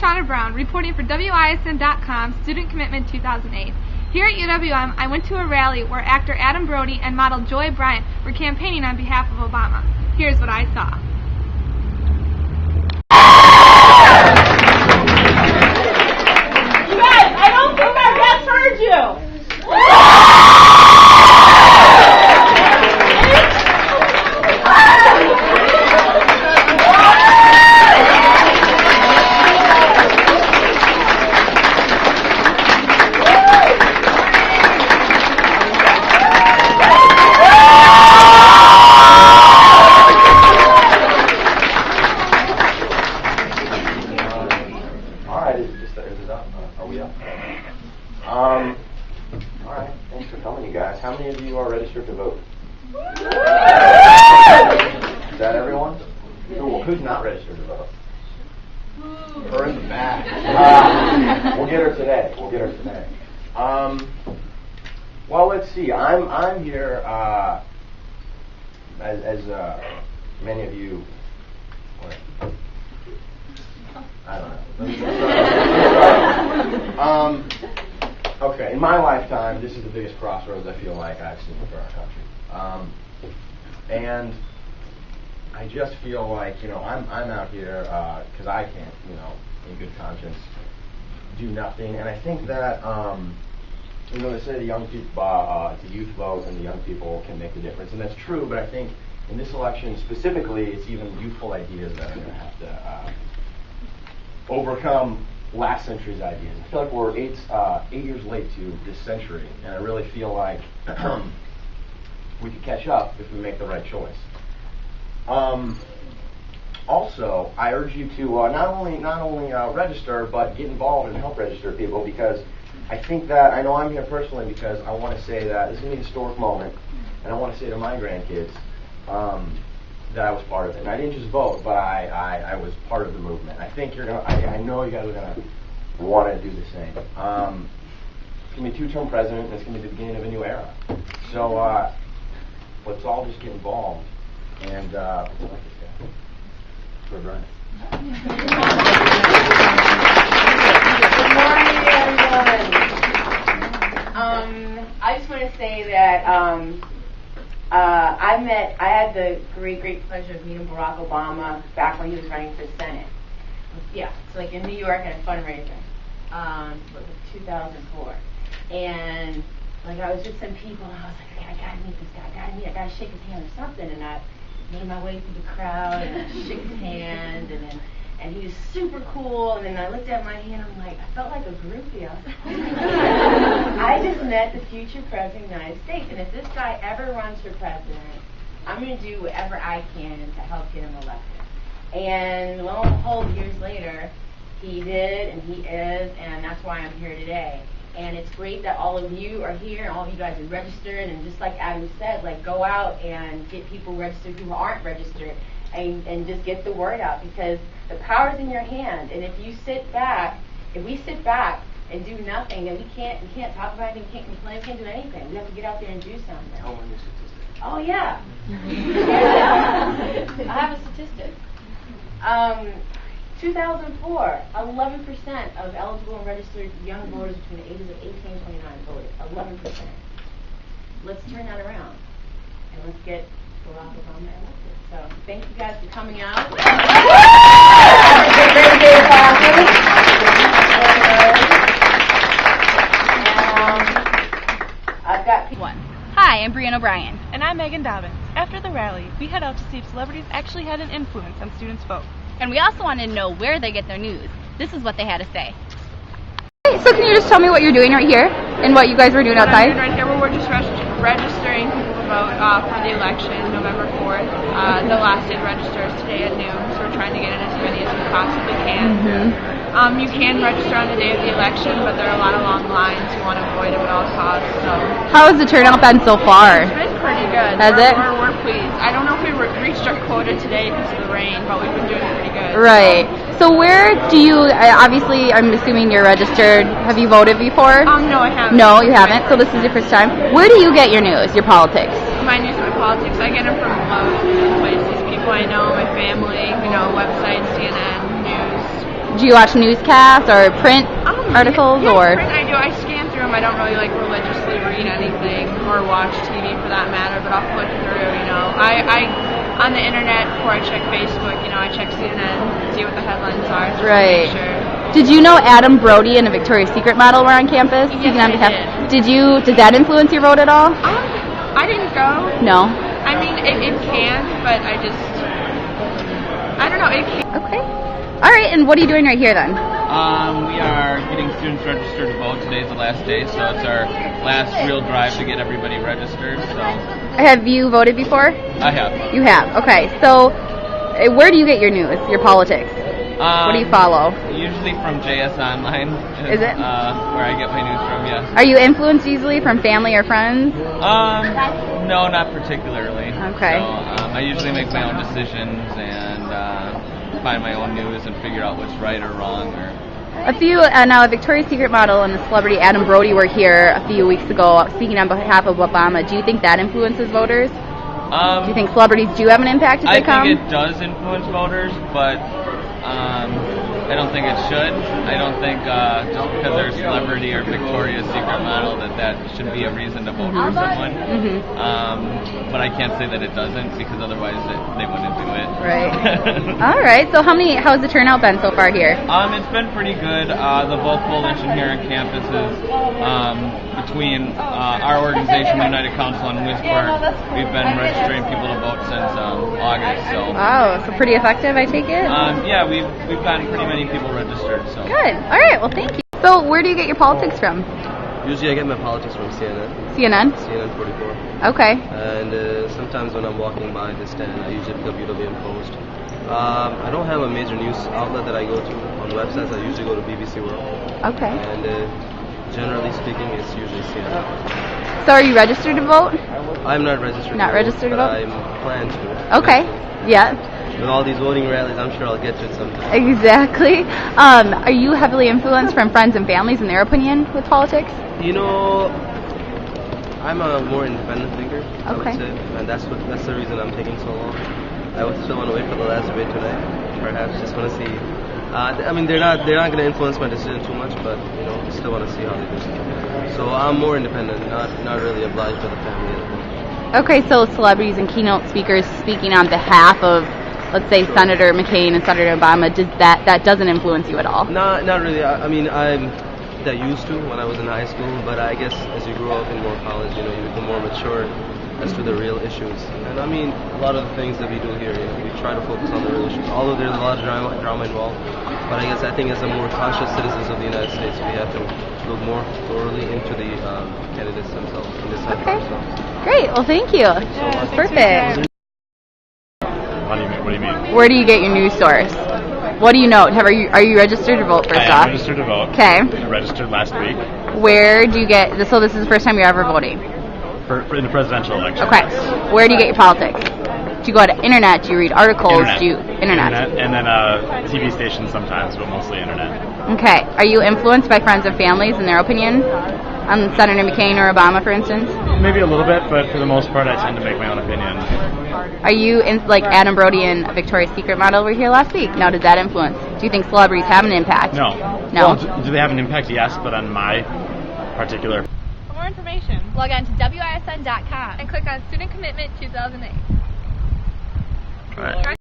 Shauna Brown, reporting for WISN.com Student Commitment 2008. Here at UWM, I went to a rally where actor Adam Brody and model Joy Bryant were campaigning on behalf of Obama. Here's what I saw. You guys, I don't think I just heard you. Alright, thanks for coming, you guys. How many of you are registered to vote? Is that everyone? Cool. Who's not registered to vote? Her in the back. We'll get her today. Well, let's see. I'm here as many of you. I don't know. Okay, in my lifetime, this is the biggest crossroads I feel like I've seen for our country. And I just feel like, I'm out here because I can't, in good conscience, do nothing. And I think that, they say the young people, it's the youth vote and the young people can make the difference. And that's true, but I think in this election specifically, it's even youthful ideas that are going to have to overcome last century's ideas. I feel like we're 8 years late to this century, and I really feel like we could catch up if we make the right choice. Also, I urge you to not only register, but get involved and help register people, because I think that, I know I'm here personally because I want to say that this is going to be a historic moment, and I want to say to my grandkids that I was part of it. And I didn't just vote, but I was part of the movement. I think I know you guys are going to want to do the same. It's going to be a 2-term president, and it's going to be the beginning of a new era. So let's all just get involved. And let's elect this guy. Good morning, everyone. I just want to say that I had the great pleasure of meeting Barack Obama back when he was running for Senate. Yeah, it's like in New York at a fundraiser, 2004. And like I was with some people, and I was like, okay, I gotta meet this guy, I gotta shake his hand or something. And I made my way through the crowd, and I shook his hand, and he was super cool. And then I looked at my hand, I'm like, I felt like a groupie. I was like, I just met the future president of the United States, and if this guy ever runs for president, I'm going to do whatever I can to help get him elected. And lo and behold, years later, he did, and he is, and that's why I'm here today. And it's great that all of you are here, and all of you guys are registered, and just like Adam said, like go out and get people registered who aren't registered, and just get the word out, because the power's in your hand. And if we sit back and do nothing, then we can't talk about it, we can't complain, we can't do anything. We have to get out there and do something. Tell me your statistic. Oh yeah. I have a statistic. 2004, 11% of eligible and registered young voters between the ages of 18 and 29 voted. 11%. Let's turn that around, and let's get Barack Obama elected. So thank you guys for coming out. I've got one. Hi, I'm Brianna O'Brien. And I'm Megan Dobbins. After the rally, we head out to see if celebrities actually had an influence on students' vote. And we also wanted to know where they get their news. This is what they had to say. So can you just tell me what you're doing right here and what you guys were doing outside? Right here, we're just registering people to vote for the election, November 4th. The last day to register is today at noon, so we're trying to get in as many as we possibly can. You can register on the day of the election, but there are a lot of long lines. You want to avoid them at all costs. So how has the turnout been so far? It's been pretty good. Has it? We're pleased. I don't know if we reached our quota today because of the rain, but we've been doing pretty good. Right. So where do you, obviously I'm assuming you're registered. Have you voted before? No, I haven't. No, you haven't? So this is your first time? Where do you get your news, your politics? My news and my politics, I get them from loads of places. People I know, my family, websites, CNN, news, Do you watch newscasts or print articles yes, or? Print I do. I scan through them. I don't really like religiously read anything or watch TV for that matter, but I'll flick through. I on the internet before I check Facebook. I check CNN, see what the headlines are. Just Right. To make sure. Did you know Adam Brody and a Victoria's Secret model were on campus? Yes, Speaking on I behalf- Did that influence your vote at all? I didn't go. No. I mean, it can, but I don't know. It can. Okay. All right. And what are you doing right here then? We are getting students registered to vote. Today's the last day, so it's our last real drive to get everybody registered. So Have you voted before? I have. You have. Okay. So, where do you get your news, your politics? What do you follow? Usually from JS Online. Is it? Where I get my news from, yes. Are you influenced easily from family or friends? No, not particularly. Okay. So, I usually make my own decisions and find my own news and figure out what's right or wrong. Now a Victoria's Secret model and the celebrity Adam Brody were here a few weeks ago speaking on behalf of Obama. Do you think that influences voters? Do you think celebrities do have an impact if they come? I think it does influence voters, but I don't think it should. I don't think just because they're a celebrity or Victoria's Secret model that should be a reason to vote for someone. But I can't say that it doesn't because otherwise they wouldn't do it. Right. All right. So how's the turnout been so far here? It's been pretty good. The Vote Coalition here on campus is between our organization, United Council and WisPark. We've been registering people to vote since August. So. Wow. So pretty effective, I take it. Yeah, we've gotten pretty many people registered. So. Good. All right. Well, thank you. So where do you get your politics from? Usually I get my politics from CNN. CNN? CNN 44. Okay. And sometimes when I'm walking by the stand, I usually pick up UWM Post. I don't have a major news outlet that I go to on websites. I usually go to BBC World. Okay. And generally speaking, it's usually CNN. So are you registered to vote? I'm not registered. Not registered to vote? I'm planned to. Okay. Yeah. With all these voting rallies, I'm sure I'll get to it sometime. Exactly. Are you heavily influenced from friends and families and their opinion with politics? I'm a more independent thinker, I would Okay. say, and that's the reason I'm taking so long. I would still want to wait for the last debate tonight, perhaps just want to see. They're not going to influence my decision too much, but still want to see how they do. So I'm more independent, not really obliged by the family as well. Okay, so celebrities and keynote speakers speaking on behalf of, let's say, Senator McCain and Senator Obama, that doesn't influence you at all? Not really. I used to when I was in high school, but I guess as you grow up in more college, you become more mature as to the real issues. And a lot of the things that we do here, we try to focus on the real issues. Although there's a lot of drama involved, but I think as a more conscious citizens of the United States, we have to look more thoroughly into the candidates themselves and decide for ourselves. Great. Well, thank you. That's perfect. What do you mean? Where do you get your news source? What do you know? Are you registered to vote first off? I am registered to vote. Okay. I registered last week. Where do you get? So this is the first time you're ever voting. For in the presidential election. Okay. Where do you get your politics? Do you go to internet? Do you read articles? Internet. Do you internet? And then TV stations sometimes, but mostly internet. Okay. Are you influenced by friends and families and their opinion on Senator McCain or Obama, for instance? Maybe a little bit, but for the most part, I tend to make my own opinion. Are you like Adam Brody and a Victoria's Secret model were here last week? Now, did that influence? Do you think celebrities have an impact? No. No. Well, do they have an impact? Yes, but on my particular. For more information, Log on to WISN.com and click on Student Commitment 2008. All right.